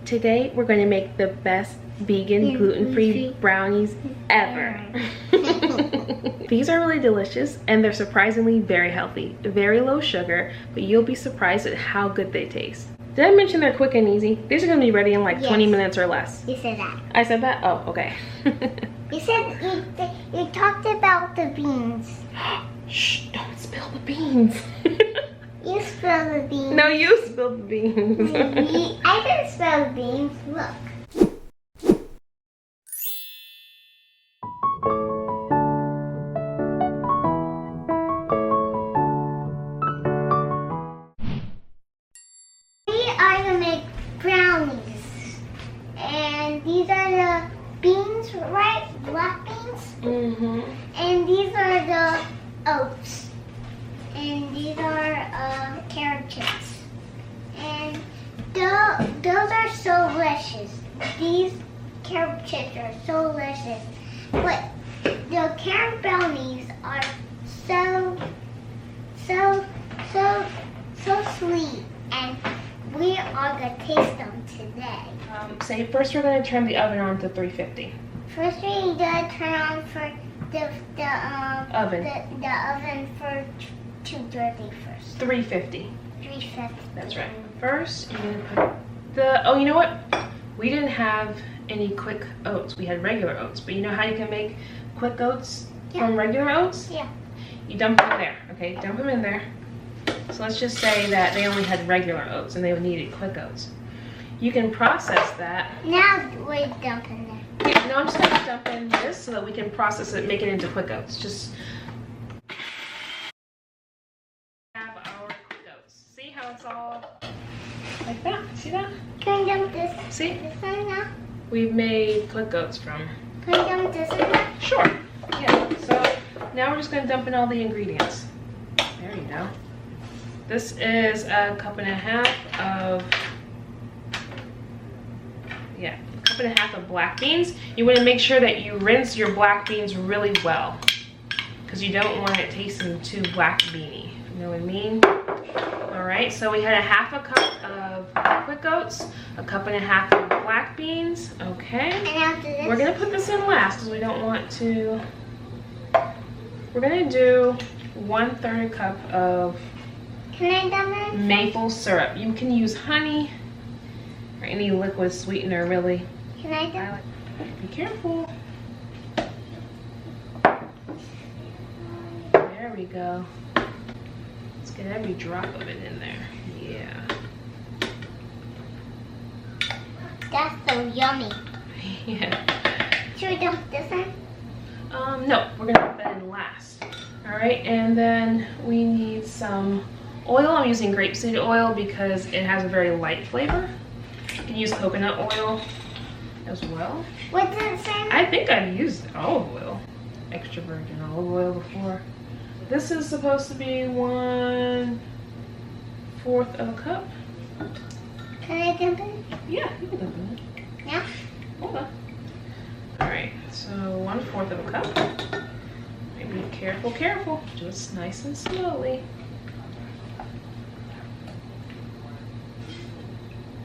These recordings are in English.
Today we're going to make the best vegan gluten-free brownies ever. These are really delicious and they're surprisingly very healthy. Very low sugar, but you'll be surprised at how good they taste. Did I mention they're quick and easy? These are going to be ready in like 20 minutes or less. You said that. I said that? Oh, okay. You said you talked about the beans. Shh, don't spill the beans. You spilled the beans. No, you spilled the beans. I didn't spill the beans. Look. We are going to make brownies. And these are the beans, right? Black beans? Mm-hmm. And these are the oats. And these are carrot chips. And those are so delicious. These carrot chips are so delicious. But the carrot brownies are so sweet. And we are going to taste them today. First we're going to turn the oven on to 350. First we're going to turn on for the Oven. The oven for 230 first. 350. 350. That's right. First, you're going to put the, oh, you know what? We didn't have any quick oats. We had regular oats. But you know how you can make quick oats from regular oats? Yeah. You dump them in there, okay? Dump them in there. So let's just say that they only had regular oats and they needed quick oats. You can process that. Now we're dumping there. Yeah, no, I'm just going to dump in this so that we can process it and make it into quick oats. Just have our quick oats. See how it's all like that? See that? Can I dump this? See? This one now? We've made quick oats from. Can I dump this one now? Sure. Yeah. So now we're just going to dump in all the ingredients. There you go. This is a cup and a half of, a cup and a half of black beans. You want to make sure that you rinse your black beans really well because you don't want it tasting too black beany. You know what I mean? All right, so we had a half a cup of quick oats, a cup and a half of black beans. Okay. And after this? We're gonna put this in last because we don't want to. We're gonna do 1/3 cup of Can I dump it? maple syrup. You can use honey or any liquid sweetener, really. Can I dump it? Be careful. There we go. Let's get every drop of it in there. Yeah. That's so yummy. Yeah. Should we dump this in? No, we're gonna put that in last. All right, and then we need some oil. I'm using grapeseed oil because it has a very light flavor. You can use coconut oil as well. What does it say? I think I've used olive oil, extra virgin olive oil before. This is supposed to be 1/4 of a cup. Can I dump it? Yeah, you can dump it. Yeah? Hold on. All right, so 1/4 of a cup. Be careful, careful. Just nice and slowly.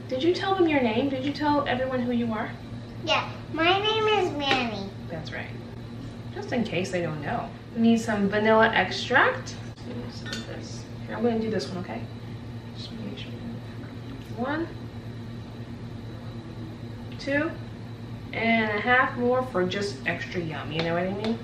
Did you tell them your name? Did you tell everyone who you are? Yeah. My name is Manny. That's right. Just in case they don't know. We need some vanilla extract. Some of this. Here, I'm going to do this one, okay? Just make sure. 1, 2, and a half more for just extra yum. You know what I mean?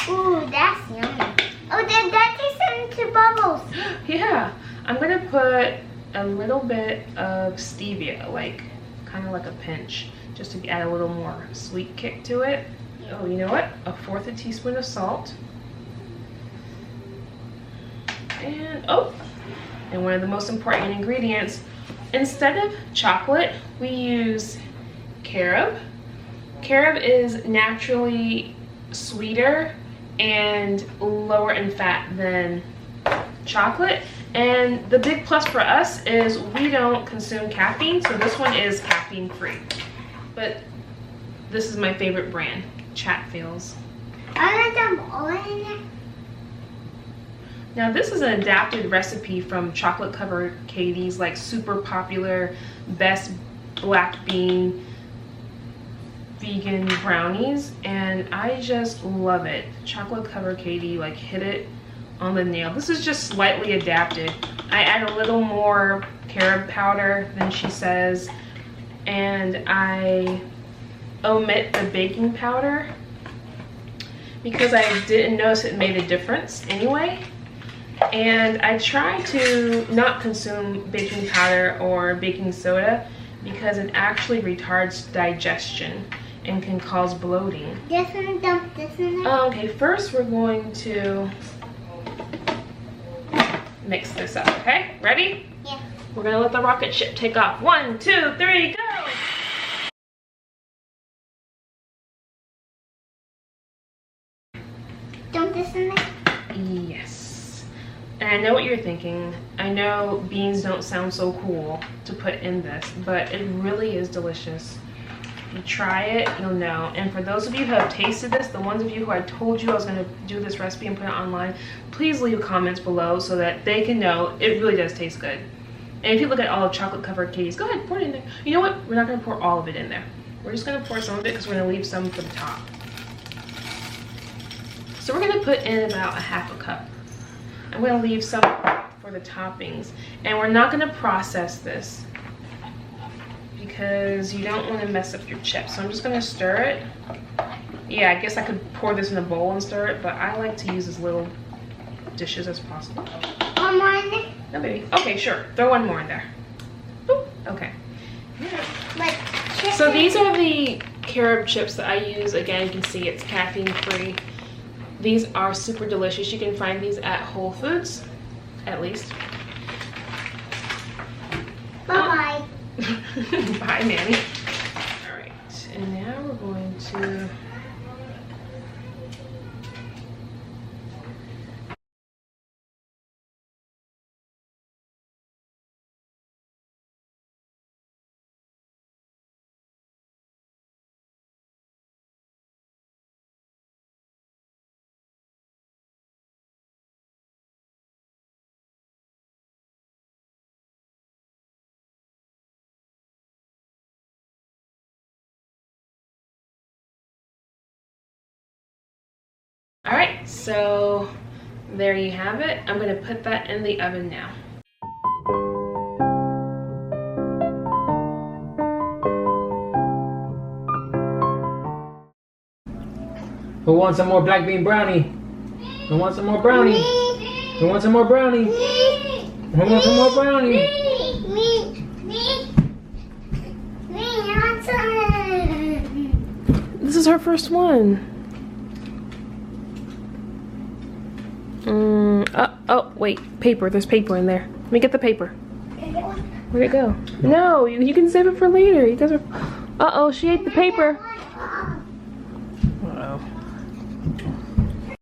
Ooh, that's yummy. Oh, that tastes into bubbles. Yeah. I'm going to put a little bit of stevia, like kind of like a pinch, just to add a little more sweet kick to it. Oh, you know what? 1/4 teaspoon of salt. And and one of the most important ingredients, instead of chocolate, we use carob. Carob is naturally sweeter and lower in fat than chocolate. And the big plus for us is we don't consume caffeine, so this one is caffeine free. But this is my favorite brand, Chatfields. I like them all in there. Now this is an adapted recipe from chocolate covered Katie's like super popular best black bean vegan brownies, and I just love it. Chocolate covered Katie like hit it on the nail. This is just slightly adapted. I add a little more carob powder than she says, and I omit the baking powder because I didn't notice it made a difference anyway. And I try to not consume baking powder or baking soda because it actually retards digestion and can cause bloating. Just gonna dump this in there. Okay, first we're going to mix this up, okay? Ready? Yeah. We're gonna let the rocket ship take off. 1, 2, 3, go! Dump this in there. Yes. And I know what you're thinking. I know beans don't sound so cool to put in this, but it really is delicious. You try it, you'll know. And for those of you who have tasted this, the ones of you who I told you I was gonna do this recipe and put it online, please leave comments below so that they can know it really does taste good. And if you look at all of chocolate covered Katie's, go ahead, pour it in there. You know what? We're not gonna pour all of it in there. We're just gonna pour some of it because we're gonna leave some for the top. So we're gonna put in about a half a cup. I'm gonna leave some for the toppings. And we're not gonna process this because you don't wanna mess up your chips. So I'm just gonna stir it. Yeah, I guess I could pour this in a bowl and stir it, but I like to use as little dishes as possible. One more in there. No, baby. Okay, sure. Throw one more in there. Boop. Okay. Like So these are the carob chips that I use. Again, you can see it's caffeine free. These are super delicious. You can find these at Whole Foods, at least. Bye-bye. Bye, Manny. All right, and now we're going to... All right, so there you have it. I'm gonna put that in the oven now. Who wants some more black bean brownie? Who wants some more brownie? Me. Who wants some more brownie? Me. Who wants some more brownie? Me. I want some. This is her first one. Oh, wait, paper. There's paper in there. Let me get the paper. Where'd it go? No, you can save it for later. You guys are... Uh-oh, she ate the paper.